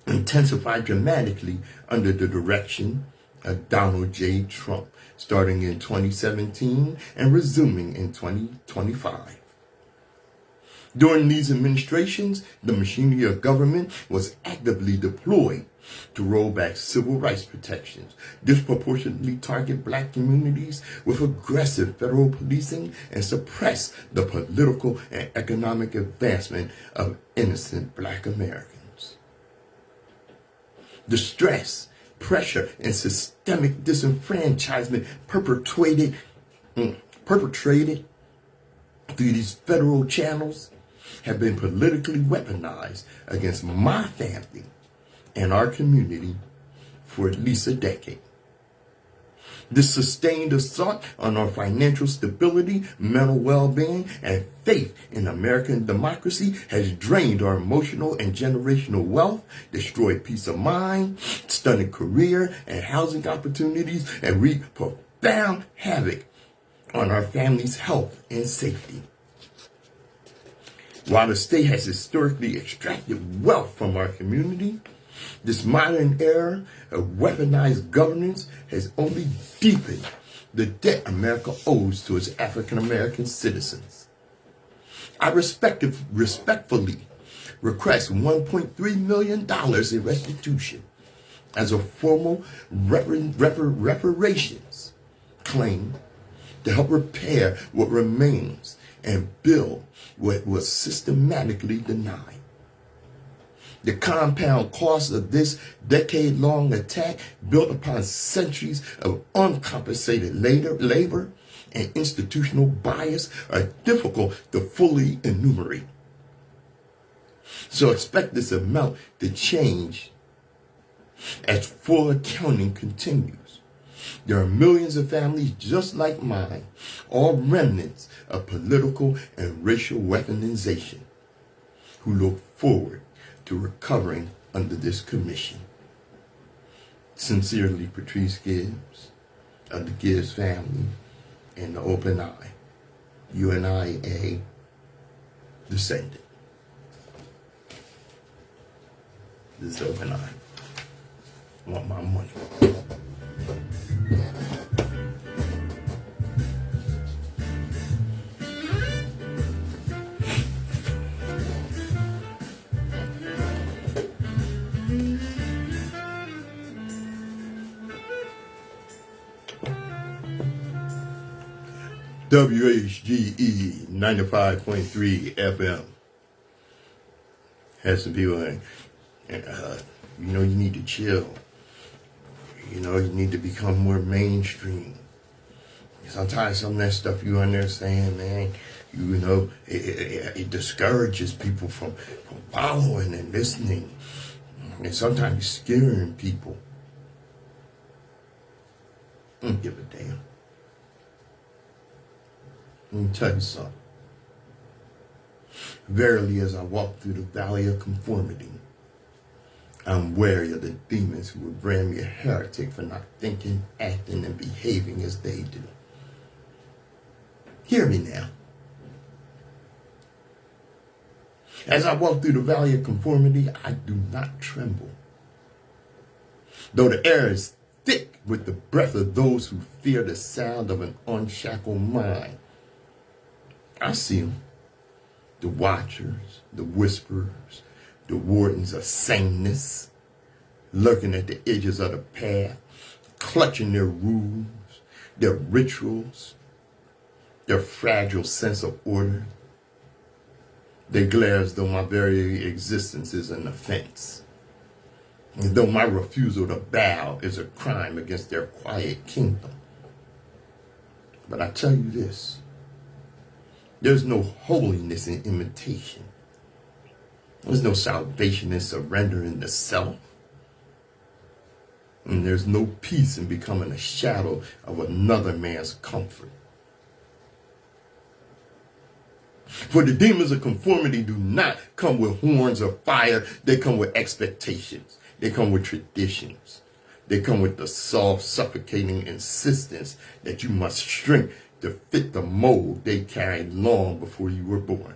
S1: intensified dramatically under the direction of Donald J. Trump, starting in 2017 and resuming in 2025. During these administrations, the machinery of government was actively deployed to roll back civil rights protections, disproportionately target black communities with aggressive federal policing, and suppress the political and economic advancement of innocent black Americans. The stress, pressure, and systemic disenfranchisement perpetrated through these federal channels have been politically weaponized against my family and our community for at least a decade. This sustained assault on our financial stability, mental well-being, and faith in American democracy has drained our emotional and generational wealth, destroyed peace of mind, stunted career and housing opportunities, and wreaked profound havoc on our families' health and safety. While the state has historically extracted wealth from our community, this modern era of weaponized governance has only deepened the debt America owes to its African American citizens. I respectfully request $1.3 million in restitution as a formal reparations claim to help repair what remains and build what was systematically denied. The compound cost of this decade-long attack, built upon centuries of uncompensated labor and institutional bias, are difficult to fully enumerate. So expect this amount to change as full accounting continues. There are millions of families just like mine, all remnants of political and racial weaponization, who look forward to recovering under this commission. Sincerely, Patrice Gibbs of the Gibbs family and the Open Eye, UNIA descendant. This is Open Eye. I want my money. WHGE 95.3 FM has some people like, you need to chill. You need to become more mainstream. Sometimes some of that stuff you in there saying, man, it discourages people from following and listening. And sometimes scaring people. I don't give a damn. Let me tell you something. Verily, as I walk through the valley of conformity, I'm wary of the demons who would brand me a heretic for not thinking, acting, and behaving as they do. Hear me now. As I walk through the valley of conformity, I do not tremble. Though the air is thick with the breath of those who fear the sound of an unshackled mind, I see them. The watchers, the whisperers, the wardens of sameness, lurking at the edges of the path, clutching their rules, their rituals, their fragile sense of order. They glare as though my very existence is an offense, as though my refusal to bow is a crime against their quiet kingdom. But I tell you this, there's no holiness in imitation. There's no salvation in surrendering to self. And there's no peace in becoming a shadow of another man's comfort. For the demons of conformity do not come with horns of fire. They come with expectations. They come with traditions. They come with the soft, suffocating insistence that you must shrink to fit the mold they carried long before you were born.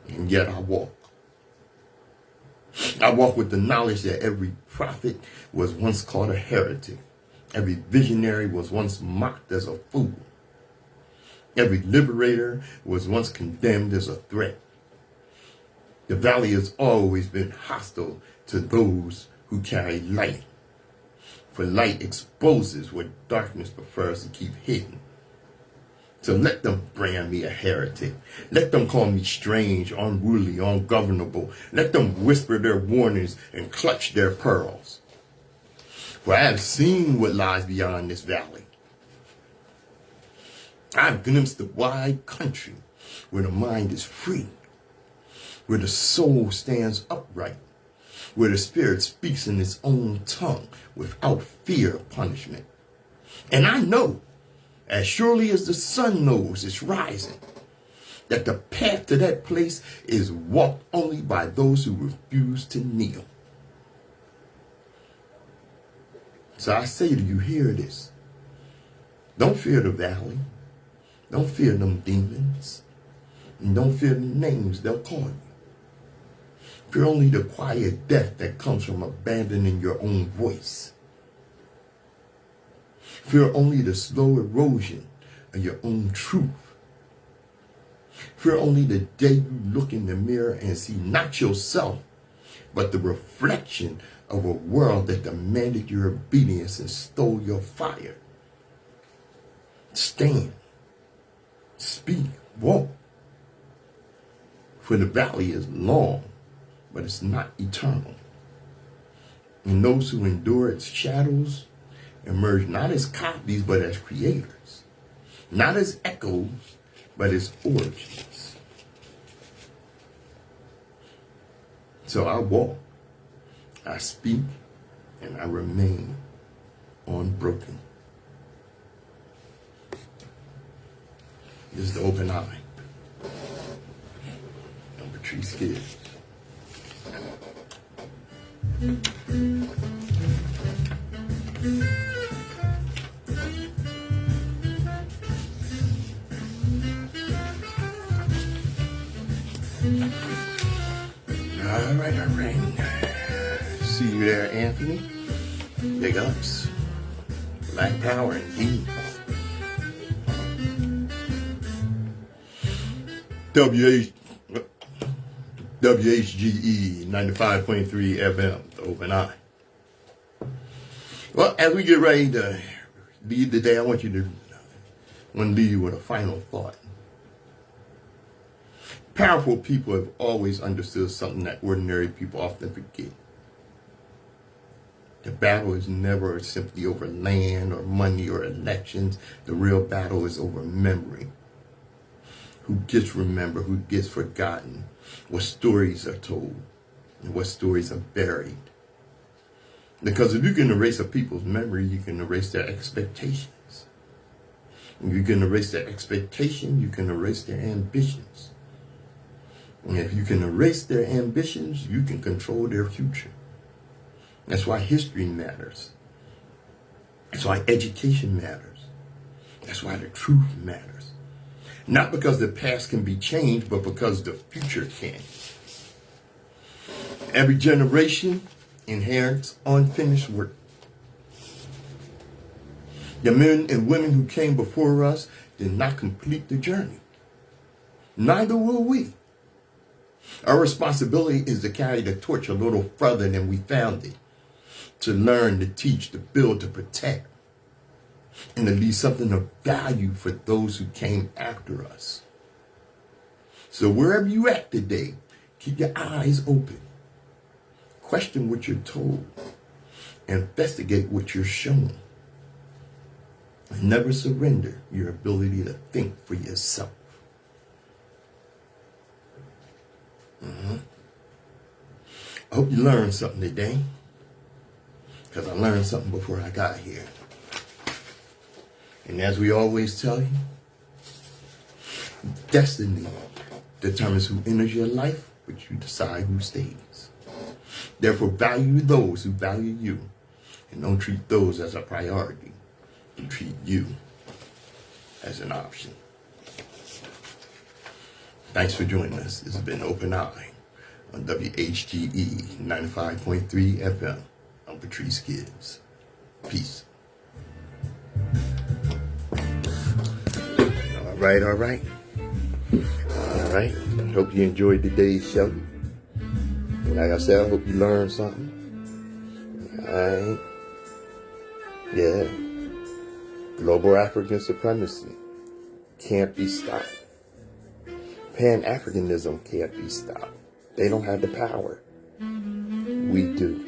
S1: And yet I walk. I walk with the knowledge that every prophet was once called a heretic. Every visionary was once mocked as a fool. Every liberator was once condemned as a threat. The valley has always been hostile to those who carry light. For light exposes what darkness prefers to keep hidden. So let them brand me a heretic. Let them call me strange, unruly, ungovernable. Let them whisper their warnings and clutch their pearls. For I have seen what lies beyond this valley. I've glimpsed the wide country where the mind is free, where the soul stands upright, where the spirit speaks in its own tongue without fear of punishment. And I know, as surely as the sun knows it's rising, that the path to that place is walked only by those who refuse to kneel. So I say to you, hear this. Don't fear the valley. Don't fear them demons. And don't fear the names they'll call you. Fear only the quiet death that comes from abandoning your own voice. Fear only the slow erosion of your own truth. Fear only the day you look in the mirror and see not yourself, but the reflection of a world that demanded your obedience and stole your fire. Stand, speak, walk. For the valley is long, but it's not eternal. And those who endure its shadows emerge not as copies, but as creators. Not as echoes, but as origins. So I walk, I speak, and I remain unbroken. This is the Open Eye. I'm Patrice Gibbs. All right. See you there, Anthony. Big ups. Black power indeed. WHGE 95.3 FM, the Open Eye. Well, as we get ready to leave the day, I want to leave you with a final thought. Powerful people have always understood something that ordinary people often forget. The battle is never simply over land or money or elections. The real battle is over memory. Who gets remembered, who gets forgotten, what stories are told, and what stories are buried. Because if you can erase a people's memory, you can erase their expectations. If you can erase their expectation, you can erase their ambitions. And if you can erase their ambitions, you can control their future. That's why history matters. That's why education matters. That's why the truth matters. Not because the past can be changed, but because the future can. Every generation inherits unfinished work. The men and women who came before us did not complete the journey. Neither will we. Our responsibility is to carry the torch a little further than we found it. To learn, to teach, to build, to protect. And to leave something of value for those who came after us. So wherever you at today, keep your eyes open. Question what you're told. Investigate what you're shown. And never surrender your ability to think for yourself. I hope you learned something today. Because I learned something before I got here. And as we always tell you, destiny determines who enters your life, but you decide who stays. Therefore, value those who value you. And don't treat those as a priority. And treat you as an option. Thanks for joining us. This has been Open Eye on WHGE 95.3 FM. I'm Patrice Gibbs. Peace. All right. Hope you enjoyed today's show. Like I said, I hope you learned something. All right. Yeah. Global African supremacy can't be stopped. Pan-Africanism can't be stopped. They don't have the power. We do.